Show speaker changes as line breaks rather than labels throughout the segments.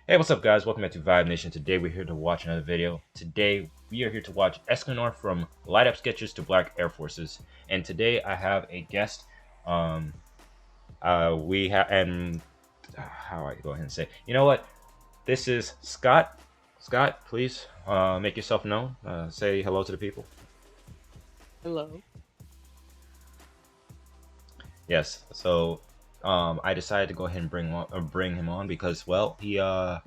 Hey, what's up, guys? Welcome back to Vibe Nation. Today we're here to watch another video. Today we are here to watch Escanor from Light Up Skechers to Black Air Forces. And today I have a guest. We have how I go ahead and say, you know what? This is Scott. Scott, please make yourself known. Say hello to the people.
Hello.
Yes. So I decided to go ahead and bring him on because, well, I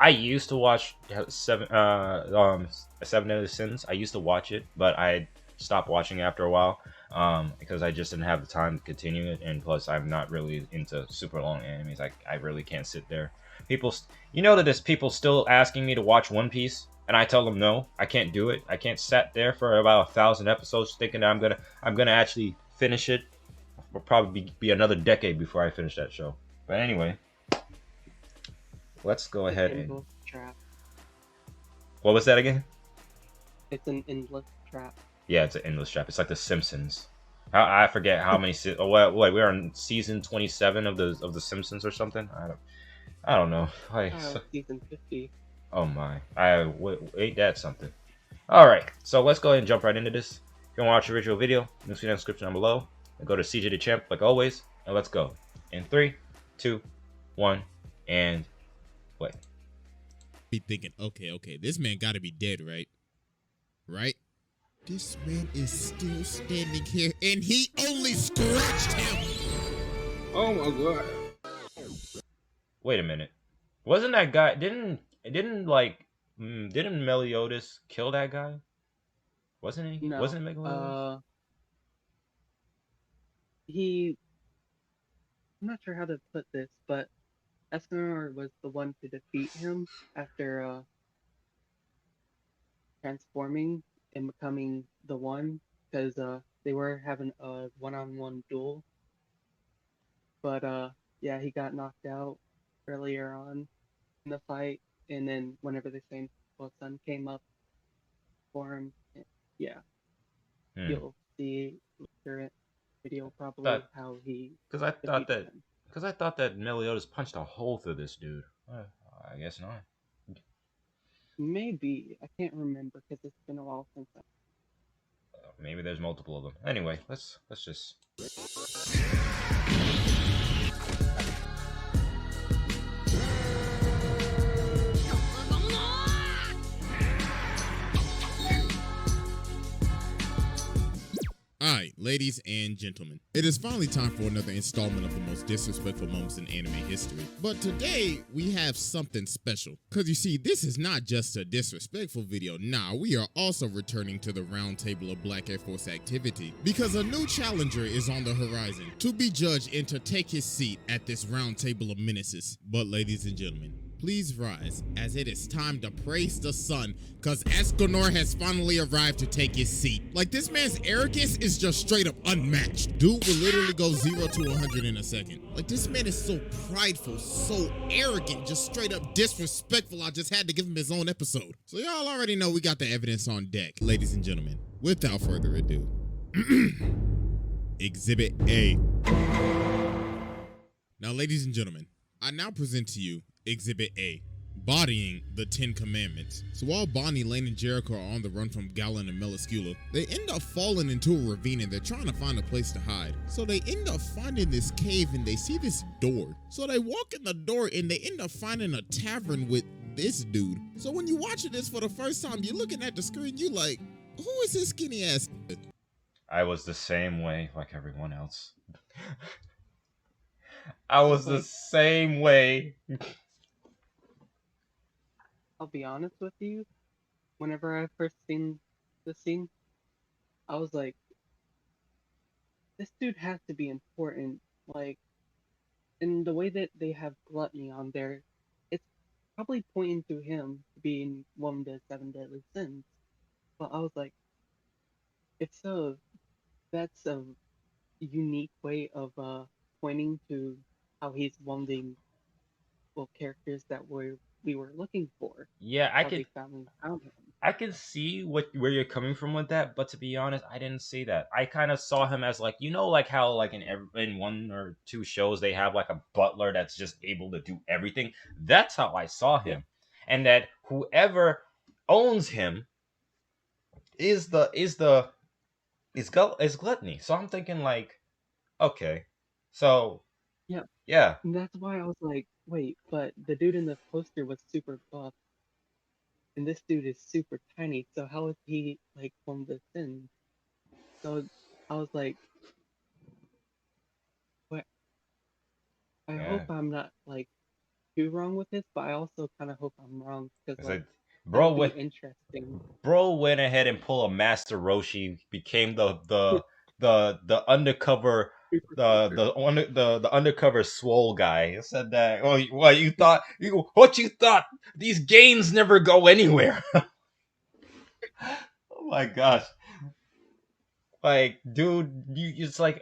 used to watch Seven Deadly Sins. I used to watch it, but I stopped watching after a while because I just didn't have the time to continue it, and plus I'm not really into super long animes. I really can't sit there. You know that there's people still asking me to watch One Piece, and I tell them no, I can't do it. I can't sit there for about 1,000 episodes thinking that I'm gonna actually finish it. It'll probably be another decade before I finish that show. But anyway. Let's go ahead and...
trap.
What was that again?
It's an endless trap.
Yeah, it's an endless trap. It's like The Simpsons. I forget how many... what we're on season 27 of the Simpsons or something? I don't know.
Season 50.
Oh my. Ain't that something. Alright, so let's go ahead and jump right into this. If you want to watch the original video, you'll see the description down below. And go to CJ the Champ like always. And let's go. In 3, 2, 1, and... play.
Be thinking, okay, this man gotta be dead, right? This man is still standing here, and he only scratched him.
Oh my god!
Wait a minute, wasn't that guy? Didn't Meliodas kill that guy? Wasn't he?
No.
Wasn't it Meliodas?
I'm not sure how to put this, but Escanor was the one to defeat him after transforming and becoming the one, because they were having a one-on-one duel. But yeah, he got knocked out earlier on in the fight, and then whenever the same sun came up for him, yeah, you'll see later video probably how he...
Because I thought that Meliodas punched a hole through this dude. I guess not.
Maybe. I can't remember because it's been a while since
maybe there's multiple of them. Anyway, let's just...
Alright, ladies and gentlemen, it is finally time for another installment of the most disrespectful moments in anime history. But today, we have something special. Cause you see, this is not just a disrespectful video, nah, we are also returning to the round table of Black Air Force activity. Because a new challenger is on the horizon, to be judged and to take his seat at this round table of menaces. But ladies and gentlemen, please rise, as it is time to praise the sun, cause Escanor has finally arrived to take his seat. Like, this man's arrogance is just straight up unmatched. Dude will literally go 0 to 100 in a second. Like, this man is so prideful, so arrogant, just straight up disrespectful. I just had to give him his own episode. So y'all already know we got the evidence on deck. Ladies and gentlemen, without further ado, Exhibit A. Now, ladies and gentlemen, I now present to you Exhibit A, bodying the 10 Commandments. So while Bonnie, Lane, and Jericho are on the run from Galen and Meliscula, they end up falling into a ravine and they're trying to find a place to hide. So they end up finding this cave and they see this door. So they walk in the door and they end up finding a tavern with this dude. So when you're watching this for the first time, you're looking at the screen, you like, who is this skinny ass?
I was the same way like everyone else. I was the same way.
I'll be honest with you, whenever I first seen the scene, I was like, this dude has to be important. Like, in the way that they have gluttony on there, it's probably pointing to him being one of the 7 deadly sins. But I was like, if so, that's a unique way of pointing to how he's one of the characters that we were looking for.
Yeah,
They found him.
I can see where you're coming from with that, but to be honest, I didn't see that. I kind of saw him as like, like how like in one or two shows they have like a butler that's just able to do everything. That's how I saw
Yeah.
him, and that whoever owns him is gluttony. So I'm thinking like, okay, so
Yeah.
yeah,
And that's why I was like, wait, but the dude in the poster was super buff, and this dude is super tiny. So how is he like from the sin? So I was like, what? I hope
yeah.
I'm not like too wrong with this, but I also kind of hope I'm wrong because
I
like
said,
that'll
bro,
be
went
interesting.
bro went ahead and pulled a Master Roshi, became the undercover
Super soldier.
the undercover swole guy. He said that. Oh, what you thought? What you thought? These gains never go anywhere. Oh my gosh! Like, dude, it's like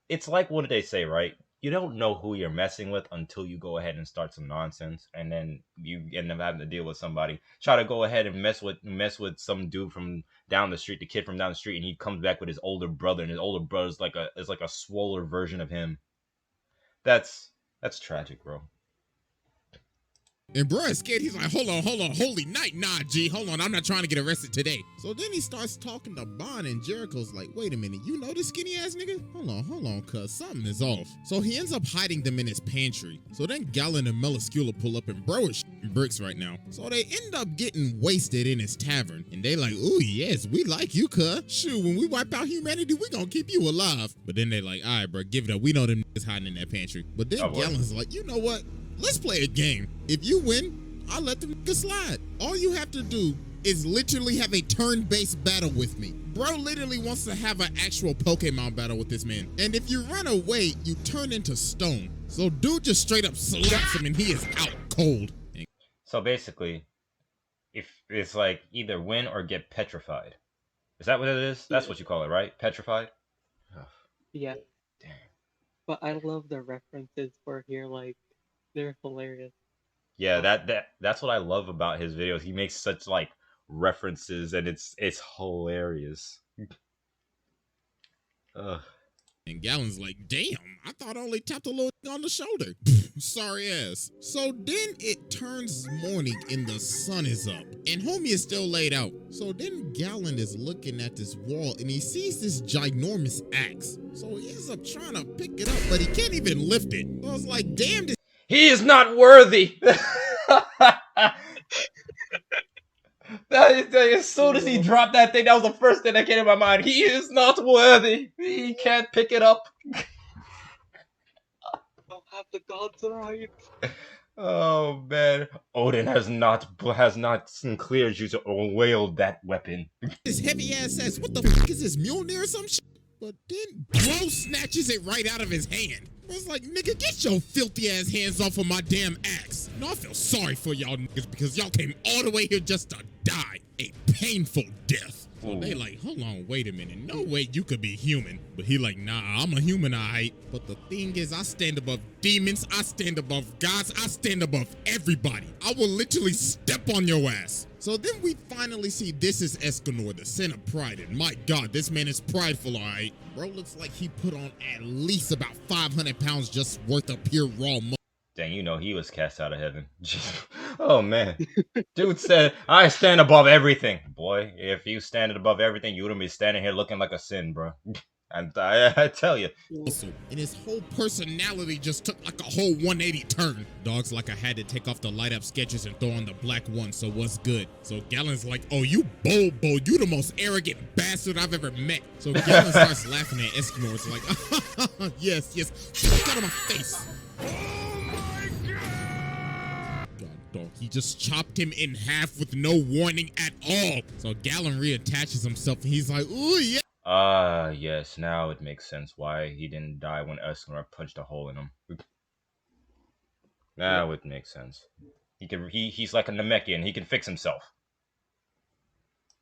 it's like what did they say, right? You don't know who you're messing with until you go ahead and start some nonsense, and then you end up having to deal with somebody. Try to go ahead and mess with some dude from down the street, the kid from down the street, and he comes back with his older brother, and his older brother's like a swoller version of him. That's tragic, bro.
And bro is scared. He's like, hold on, holy night, nah, G, hold on, I'm not trying to get arrested today. So then he starts talking to Bond, and Jericho's like, wait a minute, you know this skinny ass nigga? Hold on, cuz something is off. So he ends up hiding them in his pantry. So then Gallon and Meliscula pull up, and bro is shitting bricks right now. So they end up getting wasted in his tavern, and they like, ooh, yes, we like you, cuz. Shoot, when we wipe out humanity, we gonna keep you alive. But then they like, all right, bro, give it up. We know them niggas hiding in that pantry. But then
Oh boy.
Gallon's like, you know what? Let's play a game. If you win, I'll let the nigga slide. All you have to do is literally have a turn-based battle with me. Bro literally wants to have an actual Pokemon battle with this man. And if you run away, you turn into stone. So dude just straight up slaps him and he is out cold.
So basically, if it's like either win or get petrified. Is that what it is? That's
Yeah.
what you call it, right? Petrified. Oh,
Yeah.
dang.
But I love the references for here. Like they're hilarious.
Yeah, that's what I love about his videos. He makes such like references, and it's hilarious. Ugh.
And Gallon's like, damn, I thought I only tapped a little on the shoulder. Sorry ass. So then it turns morning and the sun is up. And homie is still laid out. So then Gallon is looking at this wall and he sees this ginormous axe. So he ends up trying to pick it up, but he can't even lift it. So I was like, damn, this
He is not worthy. As soon as he dropped that thing, that was the first thing that came to my mind. He is not worthy. He can't pick it up.
Don't have the gods right.
Oh man, Odin has not cleared you to wield that weapon.
heavy ass says, what the fuck is this, Mjolnir or some shit? But then bro snatches it right out of his hand. I was like, nigga, get your filthy ass hands off of my damn axe. No, I feel sorry for y'all niggas because y'all came all the way here just to die a painful death. So they like, hold on, wait a minute. No way you could be human. But he like, nah, I'm a human, alright. But the thing is, I stand above demons, I stand above gods, I stand above everybody. I will literally step on your ass. So then we finally see this is Escanor, the sin of pride. And my God, this man is prideful, alright. Bro looks like he put on at least about 500 pounds just worth of pure raw muscle.
Dang, he was cast out of heaven. Oh man, dude said, "I stand above everything." Boy, if you stand above everything, you wouldn't be standing here looking like a sin, bro. And I tell you.
And his whole personality just took like a whole 180 turn. Dog's like, I had to take off the light up Skechers and throw on the black one, so what's good? So Gallon's like, oh, you bold, you the most arrogant bastard I've ever met. So Gallon starts laughing at Escanor. It's like, yes, get out of my face. Dog. He just chopped him in half with no warning at all. So Gallon reattaches himself and he's like, ooh, yeah.
Yes, now it makes sense why he didn't die when Escanor punched a hole in him. Now it makes sense. He's like a Namekian, he can fix himself.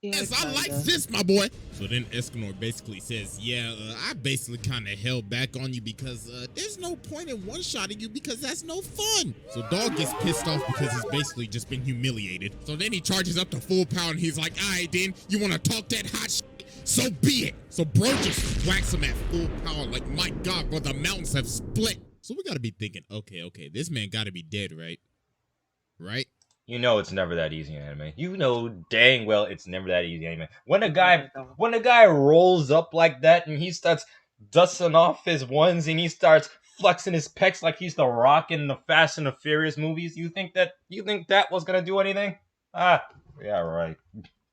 Yeah,
Yes, I like
kinda.
this, my boy. So then Escanor basically says, yeah, I basically kind of held back on you because there's no point in one-shotting you because that's no fun. So Dog gets pissed off because he's basically just been humiliated. So then he charges up to full power and he's like, all right, then, you want to talk that hot shit? So be it. So bro just whacks him at full power like, my God, bro, the mountains have split. So we got to be thinking, okay, this man got to be dead, right? Right?
You know it's never that easy in anime. You know dang well it's never that easy in anime. When a guy rolls up like that and he starts dusting off his ones and he starts flexing his pecs like he's the Rock in the Fast and the Furious movies, you think that was gonna do anything? Ah, yeah, right.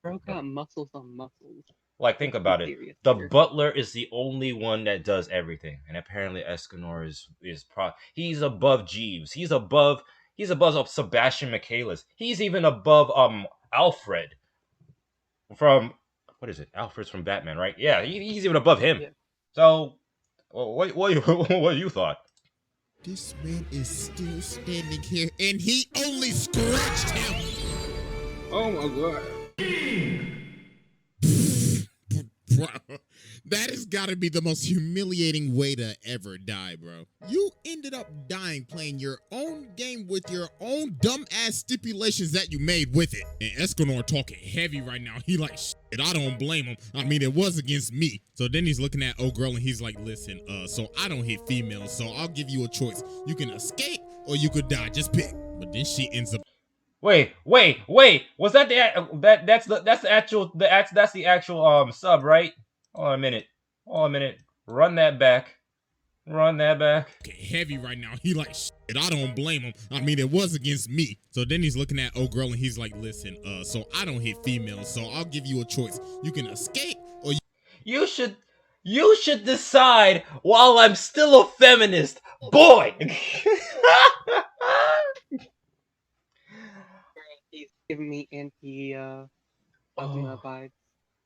Bro got muscles on muscles.
Like, think
Let's be
about it.
serious
The
here.
butler is the only one that does everything, and apparently Escanor he's above Jeeves. He's above Sebastian Michaelis. He's even above Alfred from what is it? Alfred's from Batman, right? Yeah, he's even above him.
Yeah.
So, what you thought?
This man is still standing here and he only scratched him.
Oh my God.
Bro, that has got to be the most humiliating way to ever die, bro. You ended up dying playing your own game with your own dumb-ass stipulations that you made with it. And Escanor talking heavy right now. He like, shit, I don't blame him. I mean, it was against me. So then he's looking at old girl and he's like, listen, so I don't hit females, so I'll give you a choice. You can escape or you could die. Just pick. But then she ends up.
Wait! Was that that's the actual sub, right? Hold on a minute. Run that back.
Okay, heavy right now. He like, shit, I don't blame him. I mean, it was against me. So then he's looking at old girl and he's like, listen, so I don't hit females, so I'll give you a choice. You can escape or
You should decide while I'm still a feminist, boy.
He's giving me Kazuma vibes.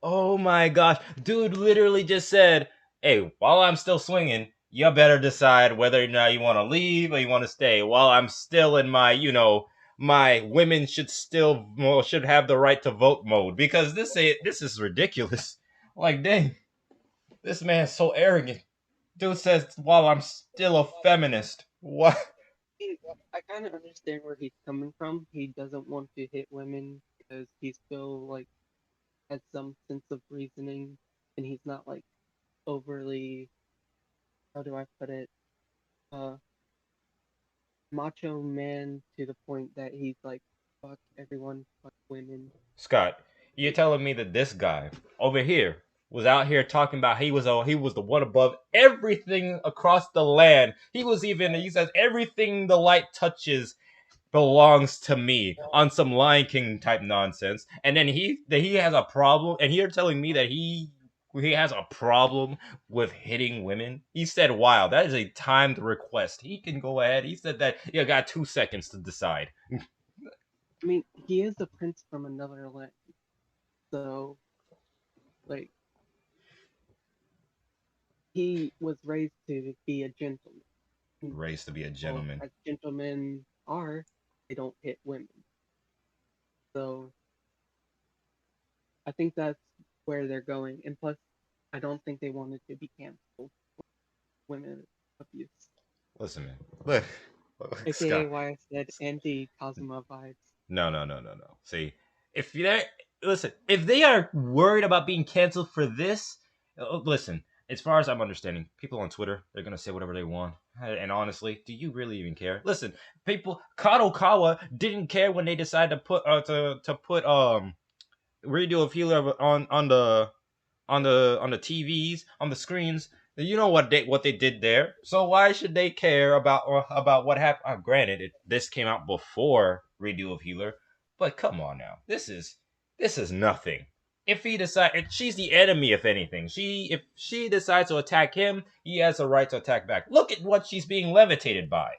Oh my gosh, dude literally just said, "Hey, while I'm still swinging, you better decide whether or not you want to leave or you want to stay. While I'm still in my, my women should have the right to vote mode because this is ridiculous. Like, dang, this man's so arrogant. Dude says while I'm still a feminist. What?
I kind of understand where he's coming from. He doesn't want to hit women because he still like has some sense of reasoning, and he's not like overly, how do I put it, macho man to the point that he's like, fuck everyone, fuck women.
Scott, you're telling me that this guy over here was out here talking about he was the one above everything across the land. He says everything the light touches belongs to me on some Lion King type nonsense. And then he has a problem, and you're telling me that he has a problem with hitting women. He said, "Wow, that is a timed request." He can go ahead. He said that you got 2 seconds to decide.
I mean, he is a prince from another land, so like he was raised to be a gentleman.
Raised to be a gentleman.
As gentlemen are, they don't hit women. So I think that's where they're going. And plus, I don't think they wanted to be canceled for women abuse.
Listen, man. Look,
AKA
Scott.
why I said anti-Kazuma vibes.
No. See, if they are worried about being canceled for this, listen. As far as I'm understanding, people on Twitter, they're gonna say whatever they want. And honestly, do you really even care? Listen, Kadokawa didn't care when they decided to put redo of Healer on the TVs, on the screens. You know what they did there. So why should they care about what happened? Granted, this came out before redo of Healer, but come on now, this is nothing. If she's the enemy. If anything, if she decides to attack him, he has a right to attack back. Look at what she's being levitated by.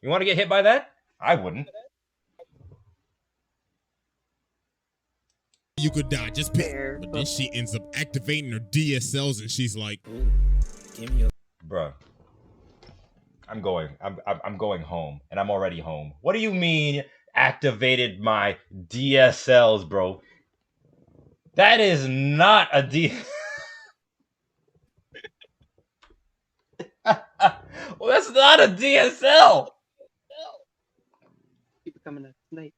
You want to get hit by that? I wouldn't.
you could die. Just pick.
Fair,
But then she ends up activating her DSLs and she's like,
Bruh, I'm going home, and I'm already home. What do you mean activated my DSLs, bro? That is not a D. Well, that's not a DSL.
Keep becoming a snake.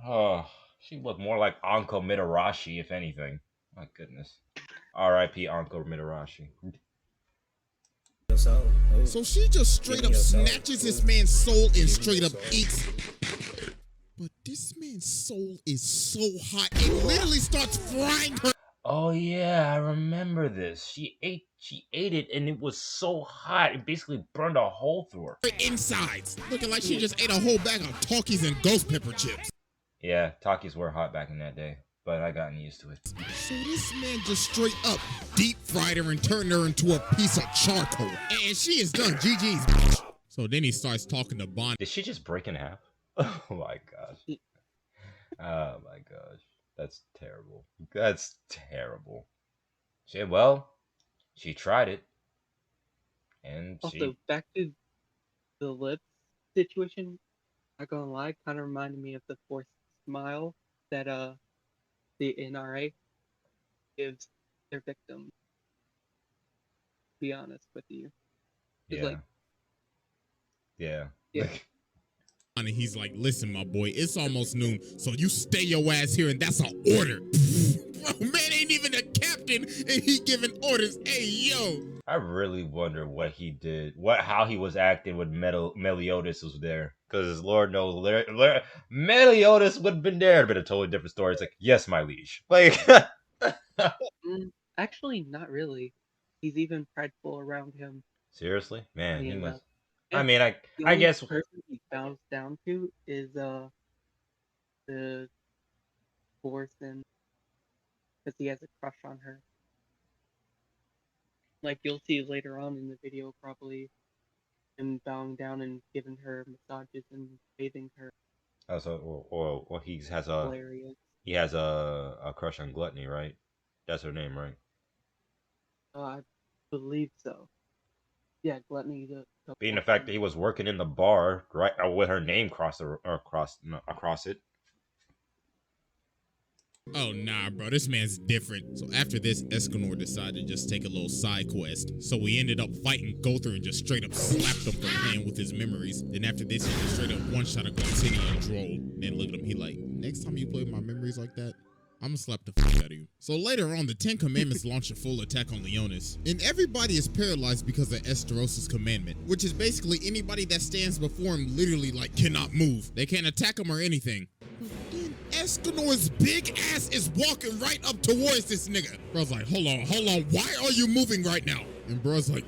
Oh, she looked more like Anko Mitarashi, if anything. My goodness. R.I.P. Anko Mitarashi.
So she just straight up snatches this man's soul and straight up eats. But this man's soul is so hot, it literally starts frying her.
Oh yeah, I remember this. She ate it and it was so hot it basically burned a hole through her
Insides, looking like she just ate a whole bag of Talkies and ghost pepper chips.
Yeah, Takis were hot back in that day, but I gotten used to it.
So this man just straight up deep fried her and turned her into a piece of charcoal. And she is done. GG's, bitch. So then he starts talking to Bonnie.
Did she just break in half? Oh my gosh. Oh my gosh. That's terrible. That's terrible. She tried it. And
Also, back to the lips situation. Not gonna lie, kind of reminded me of the forced smile that the NRA gives their victims. To be honest with you. It's
yeah.
like,
Yeah.
Yeah. And he's like, listen, my boy, it's almost noon, so you stay your ass here, and that's an order. Bro, man ain't even a captain, and he giving orders. Hey, yo.
I really wonder what he did, how he was acting when Meliodas was there. Because Lord knows, Meliodas would have been there. It'd been a totally different story. It's like, yes, my liege. Like,
actually, not really. He's even prideful around him.
Seriously? Man, he must.
Yeah.
I mean, I
The
guess.
person he bows down to is the Borson, because he has a crush on her. Like you'll see later on in the video, probably him bowing down and giving her massages and bathing her.
Oh, so, well, he has
Hilarious.
He has a crush on Gluttony, right? That's her name, right?
I believe so. Yeah, Gluttony.
Being the fact that he was working in the bar, right, with her name across it.
Oh, nah, bro, this man's different. So after this, Escanor decided to just take a little side quest. So we ended up fighting Gother and just straight up slapped him for playing with his memories. Then after this, he just straight up one-shot a Gluttony and Droll. Then look at him, he like, next time you play with my memories like that, I'm gonna slap the fuck out of you. So later on, the 10 Commandments launch a full attack on Leonis. And everybody is paralyzed because of Esteros' commandment, which is basically anybody that stands before him literally like cannot move. They can't attack him or anything. Then Escanor's big ass is walking right up towards this nigga. Bro's like, hold on, why are you moving right now? And bro's like,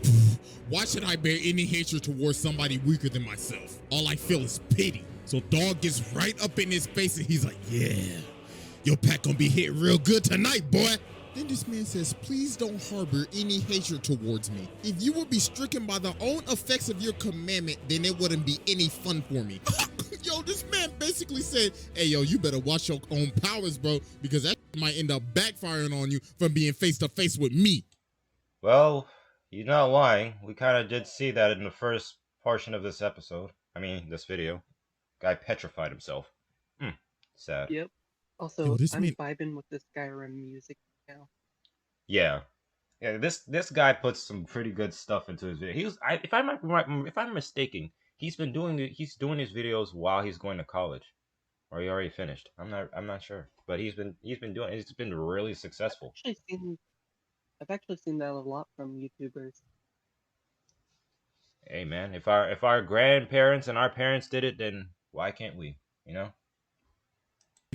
why should I bear any hatred towards somebody weaker than myself? All I feel is pity. So dog gets right up in his face and he's like, yeah. Your pack gonna be hit real good tonight, boy. Then this man says, please don't harbor any hatred towards me. If you would be stricken by the own effects of your commandment, then it wouldn't be any fun for me. Yo, this man basically said, hey, yo, you better watch your own powers, bro, because that might end up backfiring on you from being face to face with me.
Well, you're not lying. We kind of did see that in the first portion of this episode. I mean, this video. Guy petrified himself. Sad.
Yep. Also,
Yo,
I'm vibing with this Skyrim music now.
Yeah, this guy puts some pretty good stuff into his video. If I'm mistaken, he's doing his videos while he's going to college, or he already finished. I'm not sure, but he's been doing. It's been really successful.
I've actually seen that a lot from YouTubers.
Hey man, if our grandparents and our parents did it, then why can't we? You know.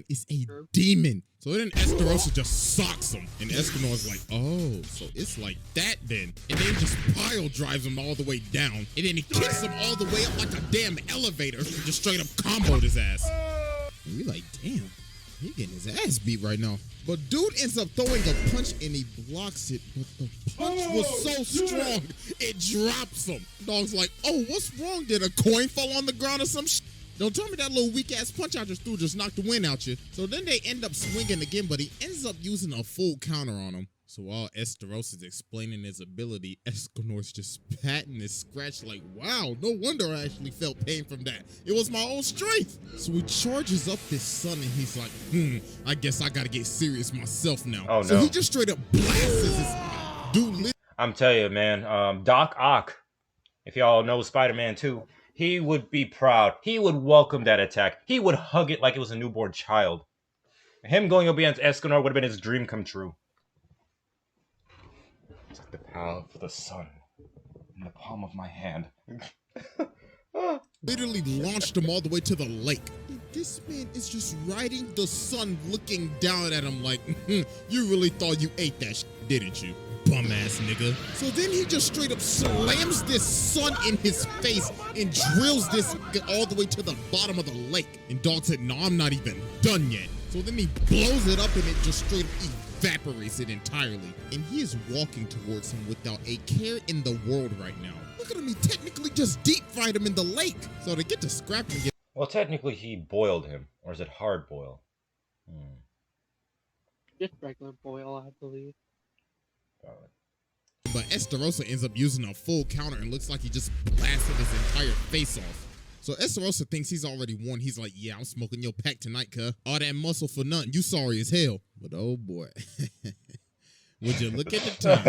Is a demon. So then Esterosa just socks him. And Escanor's like, oh, so it's like that then. And then he just pile drives him all the way down. And then he kicks him all the way up like a damn elevator. Just straight up comboed his ass. And we like, damn, he getting his ass beat right now. But dude ends up throwing a punch and he blocks it. But the punch was so strong, it drops him. Dog's like, oh, what's wrong? Did a coin fall on the ground or some shit? Don't tell me that little weak-ass punch I just knocked the wind out you. So then they end up swinging again, but he ends up using a full counter on him. So while Esteros is explaining his ability, Escanor's just patting his scratch like, wow, no wonder I actually felt pain from that. It was my own strength. So he charges up his son and he's like, I guess I gotta get serious myself now.
Oh,
so
no.
he just straight up blasts his dude.
I'm telling you, man, Doc Ock, if y'all know Spider-Man 2, he would be proud. He would welcome that attack. He would hug it like it was a newborn child. Him going up against Escanor would have been his dream come true. It's like the power of the sun in the palm of my hand.
Literally launched him all the way to the lake. This man is just riding the sun, looking down at him like, you really thought you ate that shit, didn't you? Bum ass nigga. So then he just straight up slams this sun in his face and drills this all the way to the bottom of the lake. And Dog said, no, I'm not even done yet. So then he blows it up and it just straight up evaporates it entirely. And he is walking towards him without a care in the world right now. Look at him, he technically just deep fried him in the lake. So to get to scrap him.
Well, technically he boiled him. Or is it hard boil?
Just regular boil, I believe.
But Esterosa ends up using a full counter and looks like he just blasted his entire face off. So Esterosa thinks he's already won. He's like, yeah, I'm smoking your pack tonight, cuh. All that muscle for nothing. You sorry as hell. But oh boy. Would you look at the time?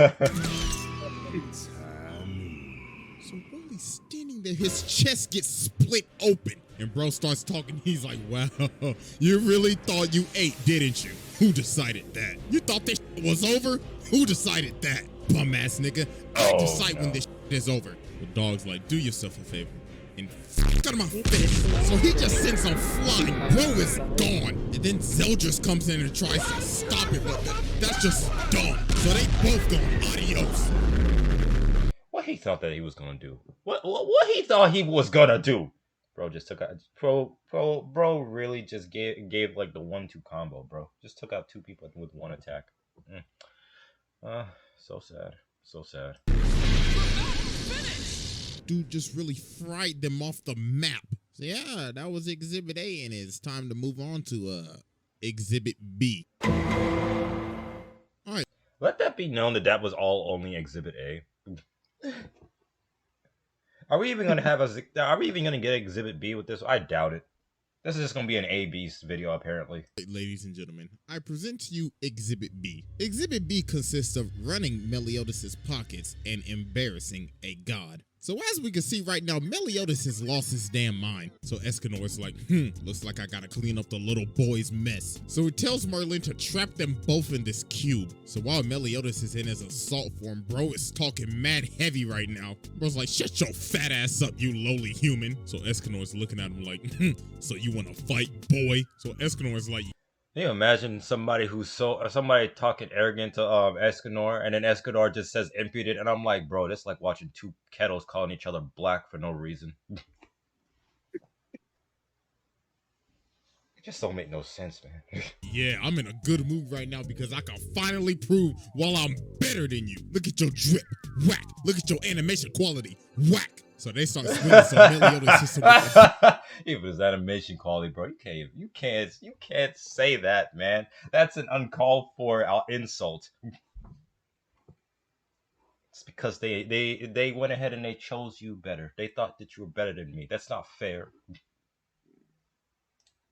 So while he's standing there, his chest gets split open. And bro starts talking. He's like, wow, you really thought you ate, didn't you? Who decided that? You thought this was over? Who decided that? Bum ass nigga. I decide when this is over. The Dog's like, do yourself a favor and out of my face. So he just sends him flying. Bro is gone. And then Zeldris comes in and tries to stop it, but that's just dumb. So they both gone. Adios.
What he thought that he was gonna do? What he thought he was gonna do? Bro just took out bro really just gave like the 1-2 combo, bro. Just took out 2 people with 1 attack. So sad. So sad.
Dude just really fried them off the map. So yeah, that was Exhibit A, and it's time to move on to Exhibit B. Alright.
Let that be known that that was all only Exhibit A. Are we even gonna get Exhibit B with this? I doubt it. This is just gonna be an A-B video, apparently.
Ladies and gentlemen, I present to you Exhibit B. Exhibit B consists of running Meliodas' pockets and embarrassing a god. So as we can see right now, Meliodas has lost his damn mind. So Escanor's like, looks like I gotta clean up the little boy's mess. So he tells Merlin to trap them both in this cube. So while Meliodas is in his assault form, bro is talking mad heavy right now. Bro's like, shut your fat ass up, you lowly human. So Escanor's looking at him like, so you wanna fight, boy? So Escanor's like,
can you imagine somebody talking arrogant to Escanor, and then Escanor just says impudent, and I'm like, bro, that's like watching 2 kettles calling each other black for no reason. It just don't make no sense, man.
yeah, I'm in a good mood right now because I can finally prove while I'm better than you. Look at your drip, whack. Look at your animation quality, whack. So they start swinging some Meliodas system.
Even his animation quality, bro, you can't say that, man. That's an uncalled for insult. It's because they went ahead and they chose you better. They thought that you were better than me. That's not fair.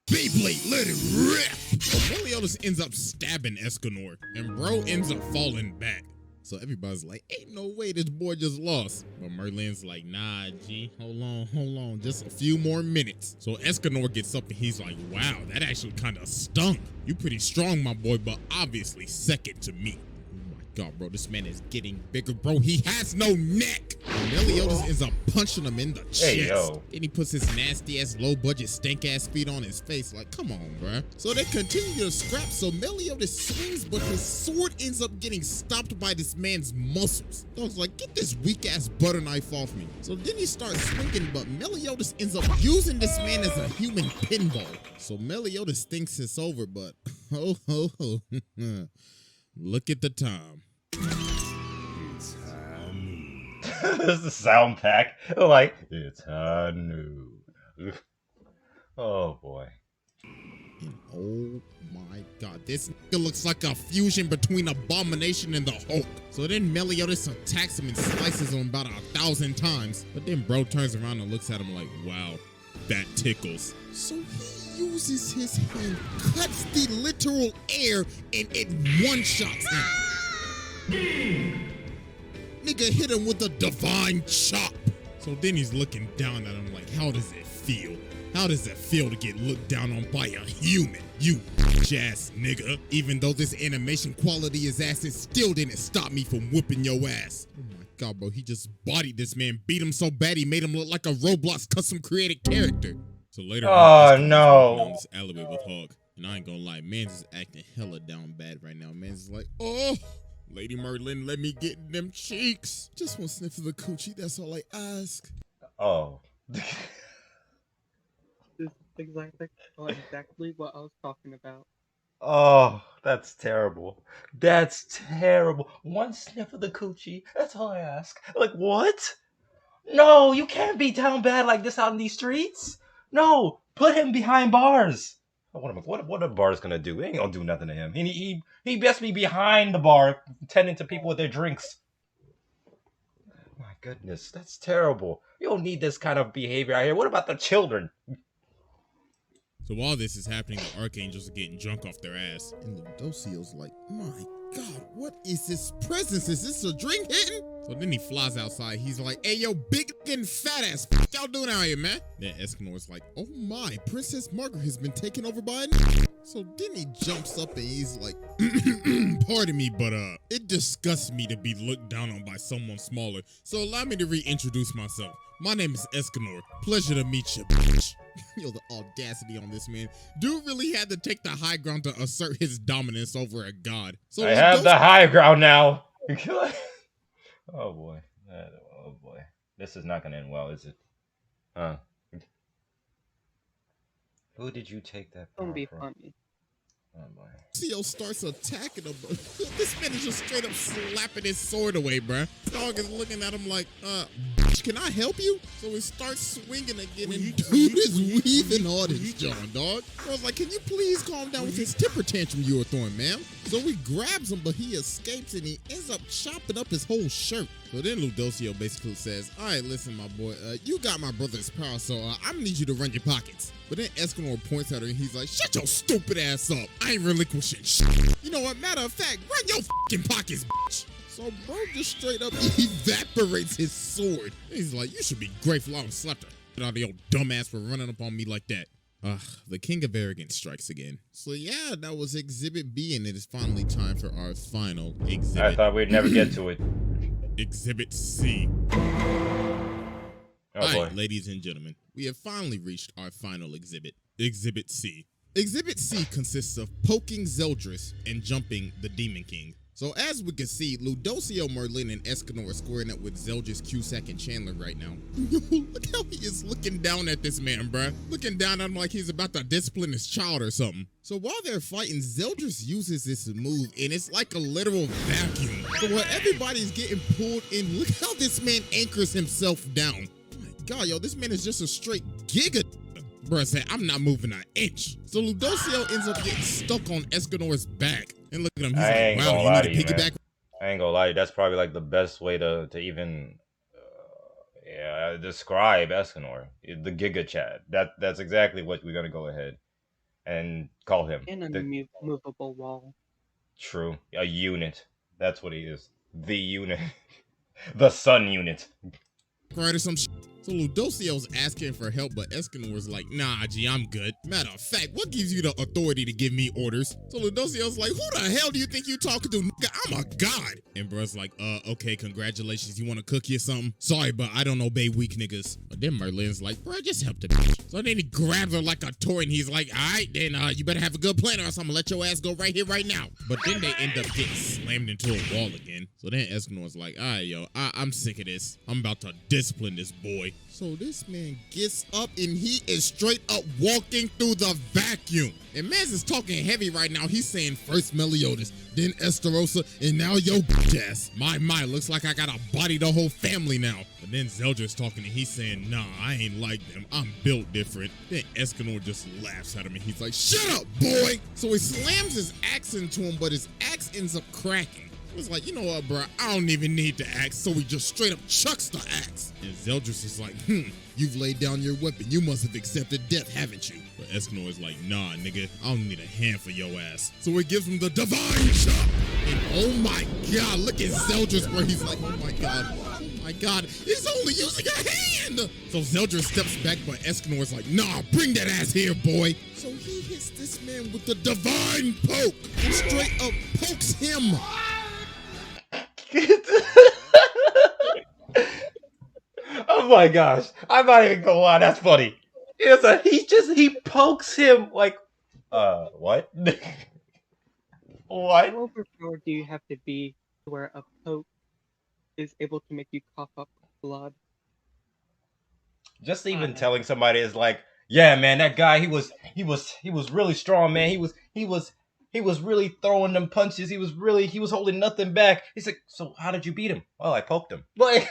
Beyblade, let it rip! So Meliodas ends up stabbing Escanor, and bro ends up falling back. So everybody's like, ain't no way this boy just lost. But Merlin's like, nah, G, hold on, just a few more minutes. So Escanor gets up and he's like, wow, that actually kind of stunk. You pretty strong, my boy, but obviously second to me. Oh my God, bro, this man is getting bigger, bro. He has no neck. Meliodas ends up punching him in the chest.
Hey, yo.
Then he puts his nasty ass, low budget, stank ass feet on his face. Like, come on, bro. So they continue to scrap. So Meliodas swings, but his sword ends up getting stopped by this man's muscles. Dog's like, get this weak ass butter knife off me. So then he starts swinging, but Meliodas ends up using this man as a human pinball. So Meliodas thinks it's over, but look at the time.
This is the sound pack. Like, it's new. Oh boy.
And oh my God, this nigga looks like a fusion between Abomination and the Hulk. So then Meliodas attacks him and slices him about 1,000 times. But then bro turns around and looks at him like, wow, that tickles. So he uses his hand, cuts the literal air, and it one-shots him. Nigga hit him with a divine chop. So then he's looking down at him like, how does it feel? How does it feel to get looked down on by a human? You ass nigga. Even though this animation quality is ass, it still didn't stop me from whooping your ass. Oh my god, bro. He just bodied this man, beat him so bad he made him look like a Roblox custom created character. So later on, down this alleyway with Hog. And I ain't gonna lie, man's is acting hella down bad right now. Man's is like, oh, Lady Merlin, let me get in them cheeks. Just one sniff of the coochie, that's all I ask.
Oh.
This is exactly what I was talking about.
Oh, that's terrible. That's terrible. One sniff of the coochie, that's all I ask. Like, what? No, you can't be down bad like this out in these streets. No, put him behind bars. What a bar's gonna do? He ain't gonna do nothing to him. He best be behind the bar, tending to people with their drinks. My goodness, that's terrible. You don't need this kind of behavior out here. What about the children?
So while this is happening, the Archangels are getting drunk off their ass. And Ludocio's like, my god, what is this presence? Is this a drink hitting? So then he flies outside. He's like, hey, yo, big and fat ass. What y'all doing out here, man? Then Escanor's like, oh my, Princess Margaret has been taken over by a So then he jumps up and he's like, pardon me, but it disgusts me to be looked down on by someone smaller. So allow me to reintroduce myself. My name is Escanor. Pleasure to meet you, bitch. Yo, the audacity on this man. Dude really had to take the high ground to assert his dominance over a god. So
I have the high ground now. Oh boy. Oh boy. This is not gonna end well, is it? Huh? Who did you take that
Don't
power
be
from?
funny.
Oh boy.
Theo starts attacking him. This man is just straight up slapping his sword away, bruh. Dog is looking at him like, bitch, can I help you? So he starts swinging again, and dude is weaving all this John, dog. I was like, can you please calm down with his temper tantrum you were throwing, ma'am? So he grabs him, but he escapes, and he ends up chopping up his whole shirt. So then Ludocio basically says, all right, listen, my boy, you got my brother's power, so I'm gonna need you to run your pockets. But then Escanor points at her, and he's like, shut your stupid ass up. I ain't relinquishing shit. You know what, matter of fact, run your fucking pockets, bitch. So bro just straight up evaporates his sword. He's like, you should be grateful I don't slap the shit out of your dumb ass for running up on me like that. The king of arrogance strikes again. So yeah, that was Exhibit B, and it is finally time for our final exhibit.
I thought we'd never get to it.
Exhibit C.
Oh boy.
All right, ladies and gentlemen, we have finally reached our final exhibit, Exhibit C. Exhibit C consists of poking Zeldris and jumping the Demon King. So as we can see, Ludocio, Merlin, and Escanor are squaring up with Zeldris, Cusack, and Chandler right now. Yo, look how he is looking down at this man, bruh. Looking down at him like he's about to discipline his child or something. So while they're fighting, Zeldris uses this move, and it's like a literal vacuum. So while everybody's getting pulled in, look how this man anchors himself down. Oh my god, yo, this man is just a straight giga. Bruh said, I'm not moving an inch. So Ludocio ends up getting stuck on Escanor's back. And look at him, he's like, wow, you need to piggyback.
I ain't gonna lie, that's probably like the best way to even describe Escanor. The Giga Chad. That's exactly what we're gonna go ahead and call him.
And a movable wall.
True. A unit. That's what he is. The unit. The sun unit.
Right, or some shit. So Ludocio's asking for help, but Escanor's like, nah, G, I'm good. Matter of fact, what gives you the authority to give me orders? So Ludocio's like, who the hell do you think you talking to, nigga? I'm a god. And bruh's like, okay, congratulations. You want to cook you something? Sorry, but I don't obey weak niggas. But then Merlin's like, bruh, just help the bitch. So then he grabs her like a toy, and he's like, all right, then you better have a good plan, or else I'm gonna let your ass go right here, right now. But then they end up getting slammed into a wall again. So then Escanor's like, all right, yo, I'm sick of this. I'm about to discipline this boy. So this man gets up and he is straight up walking through the vacuum. And Maz is talking heavy right now. He's saying first Meliodas, then Esterosa, and now yo bitch ass. My, looks like I gotta body the whole family now. But then Zeldris talking and he's saying, nah, I ain't like them. I'm built different. Then Escanor just laughs at him and he's like, shut up, boy. So he slams his axe into him, but his axe ends up cracking. Was like, you know what, bro? I don't even need the axe, so he just straight up chucks the axe. And Zeldris is like, you've laid down your weapon. You must have accepted death, haven't you? But Escanor is like, nah, nigga, I don't need a hand for your ass. So he gives him the divine chop. And oh my god, look at Zeldris where he's like, oh my god, he's only using a hand. So Zeldris steps back, but Escanor is like, nah, bring that ass here, boy. So he hits this man with the divine poke and straight up pokes him.
Oh my gosh, I'm not even gonna lie, that's funny. He pokes him like, what? What?
How overpowered do you have to be to where a poke is able to make you cough up blood?
Just even telling somebody is like, yeah, man, that guy, he was really strong, man. He was really throwing them punches. He was holding nothing back. He's like, so how did you beat him? Well, I poked him. Like,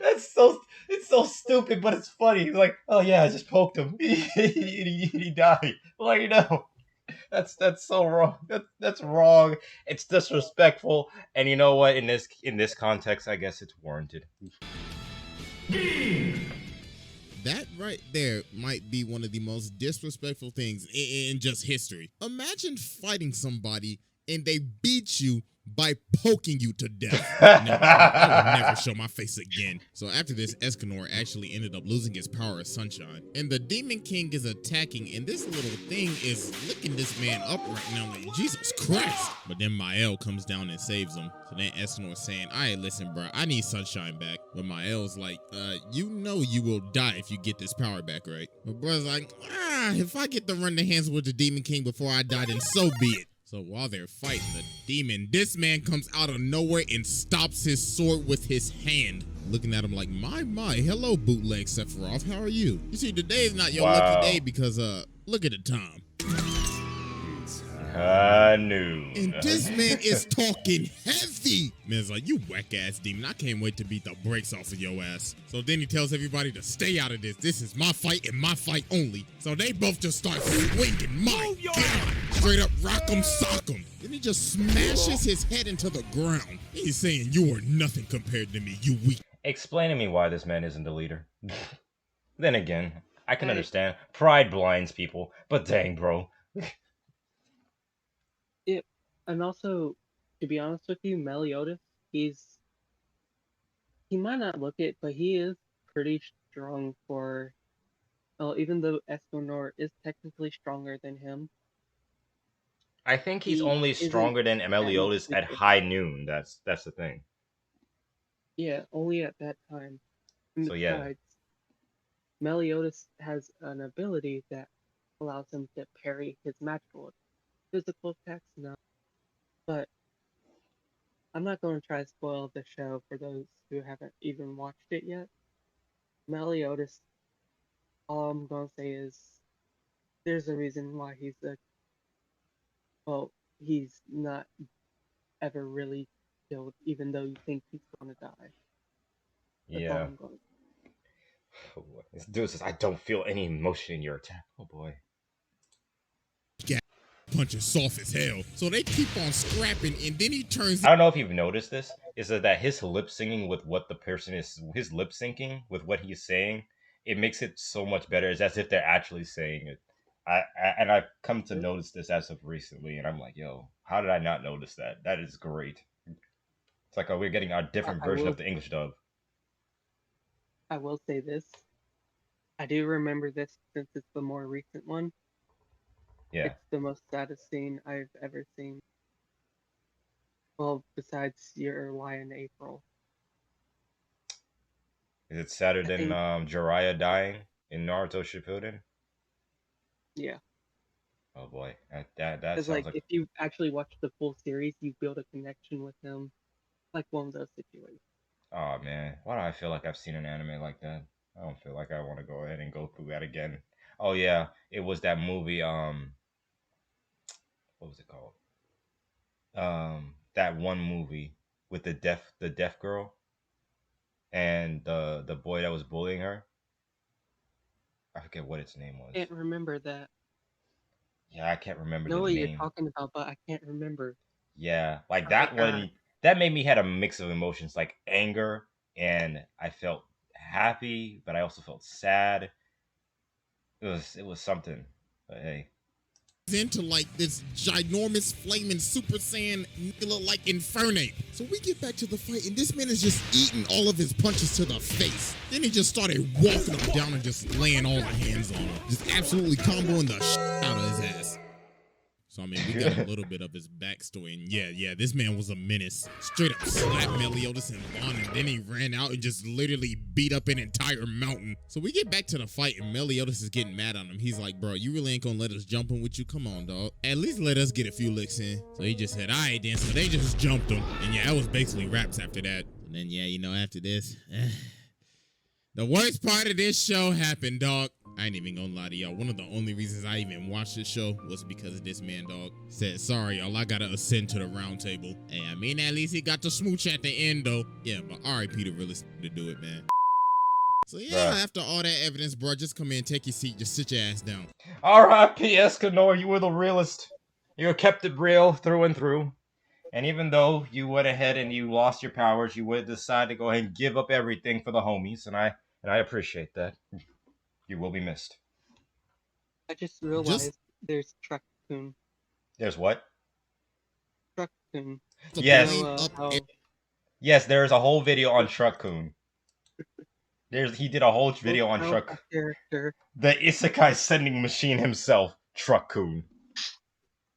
it's so stupid, but it's funny. He's like, oh yeah, I just poked him. He died. Like, no. That's so wrong. That's wrong. It's disrespectful. And you know what? In this context, I guess it's warranted.
That right there might be one of the most disrespectful things in just history. Imagine fighting somebody and they beat you by poking you to death. Never, I will never show my face again. So after this, Escanor actually ended up losing his power of sunshine. And the Demon King is attacking, and this little thing is licking this man up right now. Like, Jesus Christ. But then Mael comes down and saves him. So then Escanor is saying, all right, listen, bro, I need sunshine back. But Mael's like, you know you will die if you get this power back, right? But bro's like, if I get to run the hands with the Demon King before I die, then so be it. So while they're fighting the demon, this man comes out of nowhere and stops his sword with his hand. Looking at him like, my, hello, bootleg Sephiroth, how are you? You see, today is not your lucky day because, look at the time.
No.
And this man is talking heavy. Man's like, you whack-ass demon, I can't wait to beat the brakes off of your ass. So then he tells everybody to stay out of this. This is my fight and my fight only. So they both just start swinging. My God. Straight up rock 'em, sock 'em. Then he just smashes his head into the ground. He's saying, you are nothing compared to me, you weak.
Explain to me why this man isn't the leader. Then again, I can understand. Pride blinds people, but dang, bro.
And also, to be honest with you, Meliodas, he might not look it, but he is pretty strong for, well, even though Escanor is technically stronger than him.
I think he's
He
only
isn't
stronger than
that
Meliodas
much
at high noon. That's the thing.
Yeah, only at that time. And
So yeah.
besides, Meliodas has an ability that allows him to parry his magical physical attacks, no. But I'm not going to try to spoil the show for those who haven't even watched it yet. Meliodas, all I'm going to say is there's a reason why he's not ever really killed, even though you think he's going to die. That's all
Yeah.
I'm going to say.
This dude says, I don't feel any emotion in your attack. Oh boy.
Punch is soft as hell. So they keep on scrapping, and then he turns.
I don't know if you've noticed this. Is that his lip syncing with what the person is, his lip syncing with what he's saying, it makes it so much better. It's as if they're actually saying it. I've come to notice this as of recently, and I'm like, yo, how did I not notice that? That is great. It's like, we're getting our different version of the English dub.
I will say this. I do remember this since it's the more recent one.
Yeah.
It's the most saddest scene I've ever seen. Well, besides your lion April.
Is it sadder than Jiraiya dying in Naruto Shippuden?
Yeah.
Oh boy, that
Because
sounds
like
like.
if you actually watch the full series, you build a connection with him, like one of those situations.
Oh man, why do I feel like I've seen an anime like that? I don't feel like I want to go ahead and go through that again. Oh yeah, it was that movie. What was it called? That one movie with the deaf girl and the boy that was bullying her. I forget what its name was.
Can't remember that.
Yeah, I can't remember
Know
the
what you're
name.
talking about, but I can't remember.
Yeah, like
Oh my
that
god.
one. That made me had a mix of emotions, like anger, and I felt happy, but I also felt sad. It was something. But hey.
into like this ginormous flaming super saiyan like infernape. So we get back to the fight and this man is just eating all of his punches to the face. Then he just started walking him down and just laying all the hands on him. Just absolutely comboing the out of his ass. So I mean, we got a little bit of his backstory, and yeah, this man was a menace. Straight up slapped Meliodas and Bond, and then he ran out and just literally beat up an entire mountain. So we get back to the fight, and Meliodas is getting mad on him. He's like, bro, you really ain't gonna let us jump in with you? Come on, dog. At least let us get a few licks in. So he just said, all right, then. So they just jumped him, and yeah, that was basically raps after that. And then yeah, you know, after this, the worst part of this show happened, dog. I ain't even gonna lie to y'all. One of the only reasons I even watched this show was because of this man, dog. Said, sorry, y'all, I gotta ascend to the round table. Hey, I mean, at least he got the smooch at the end, though. Yeah, but R.I.P. to really to do it, man. So yeah,
Bruh.
after all that evidence, bro, just come in, take your seat, just sit your ass down.
R.I.P. Escanor, you were the realest. You kept it real through and through. And even though you went ahead and you lost your powers, you would decide to go ahead and give up everything for the homies, and I appreciate that. You will be missed.
I just
Just
realized there's Truck-kun.
There's what?
Truck-kun.
to
You
Yes.
know,
blame up.
how
Yes, there is a whole video on Truck-kun. He did a whole
look
video on
how a
Truck.
character
The Isekai sending machine himself, Truck-kun.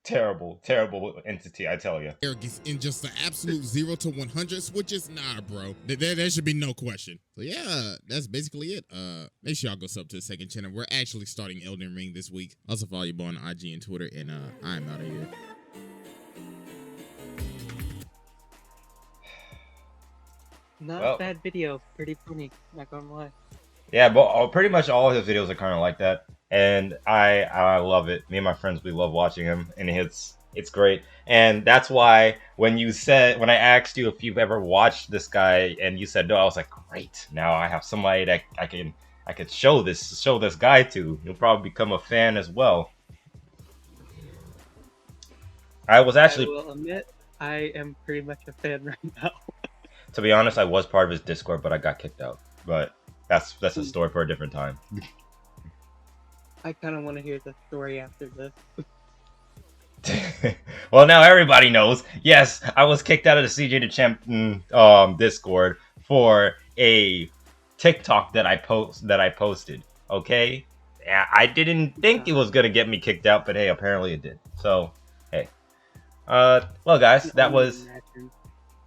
Terrible, terrible entity, I tell you.
Arrogance in just the absolute 0 to 100 switches, nah, bro. There should be no question. So yeah, that's basically it. Make sure y'all go sub to the second channel. We're actually starting Elden Ring this week. Also follow your boy on IG and Twitter, and I'm out of here.
not
Well,
a bad video, pretty funny, not gonna lie.
yeah, but pretty much all of his videos are kind of like that, and I love it. Me and my friends, we love watching him, and it's great. And that's why when I asked you if you've ever watched this guy, and you said no, I was like, great. Now I have somebody that I could show this guy to. You'll probably become a fan as well. I was
I
actually,
will admit, I am pretty much a fan right now.
to be honest, I was part of his Discord, but I got kicked out. But that's a story for a different time.
I kind of want to hear the story after this.
Well, now everybody knows. Yes, I was kicked out of the CJ the Champion Discord for a TikTok that I posted. Okay, yeah, I didn't think it was gonna get me kicked out, but hey, apparently it did. So hey, well, guys, that
Only
was.
imagine.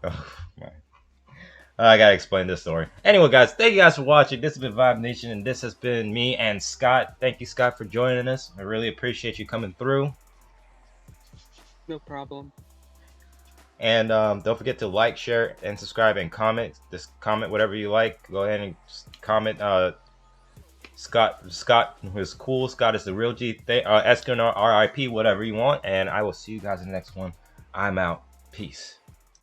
Oh, my. I gotta explain this story. Anyway, guys, thank you guys for watching. This has been Vibe Nation, and this has been me and Scott. Thank you, Scott, for joining us. I really appreciate you coming through.
No problem.
And don't forget to like, share, and subscribe, and comment. Just comment whatever you like. Go ahead and comment. Scott is cool. Scott is the real G. Escanor, RIP, whatever you want. And I will see you guys in the next one. I'm out. Peace.